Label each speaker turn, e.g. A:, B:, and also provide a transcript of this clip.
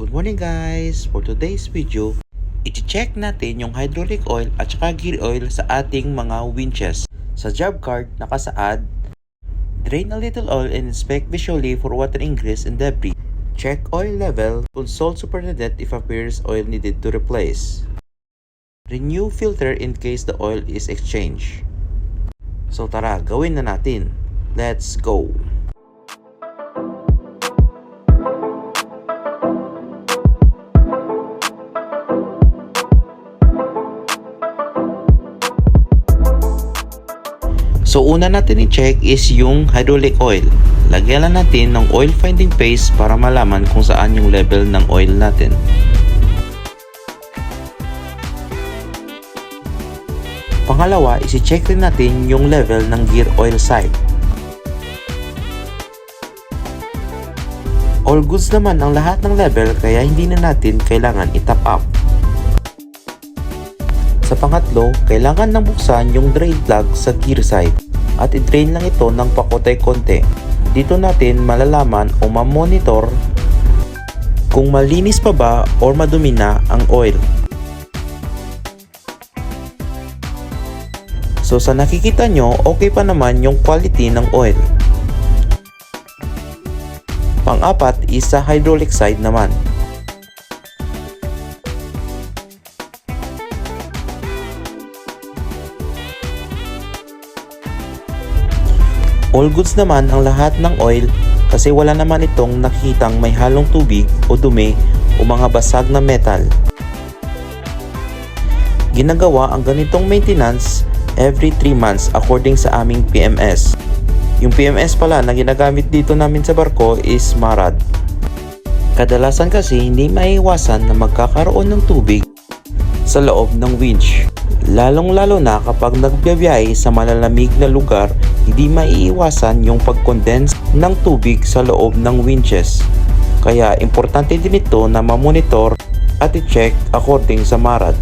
A: Good morning guys! For today's video, i-check natin yung hydraulic oil at saka gear oil sa ating mga winches. Sa job card, nakasaad, drain a little oil and inspect visually for water ingress and debris. Check oil level, consult superintendent if appears oil needed to replace. Renew filter in case the oil is exchanged. So tara, gawin na natin. Let's go! So una natin i-check is yung hydraulic oil. Lagyan lang natin ng oil finding paste para malaman kung saan yung level ng oil natin. Pangalawa, isi-check rin natin yung level ng gear oil side. All goods naman ang lahat ng level kaya hindi na natin kailangan i-top up. Sa pangatlo, kailangan nang buksan yung drain plug sa gear side at i-drain lang ito ng pakotay-konti. Dito natin malalaman o ma-monitor kung malinis pa ba or madumi na ang oil. So sa nakikita nyo, okay pa naman yung quality ng oil. Pang-apat is sa hydraulic side naman. All goods naman ang lahat ng oil kasi wala naman itong nakikitang may halong tubig o dumi o mga basag na metal. Ginagawa ang ganitong maintenance every 3 months according sa aming PMS. Yung PMS pala na ginagamit dito namin sa barko is Marad. Kadalasan kasi hindi maiiwasan na magkakaroon ng tubig sa loob ng winch. Lalong-lalo na kapag nagbiyahe sa malalamig na lugar, hindi maiiwasan yung pag-condense ng tubig sa loob ng winches. Kaya importante din ito na ma-monitor at i-check according sa Marad.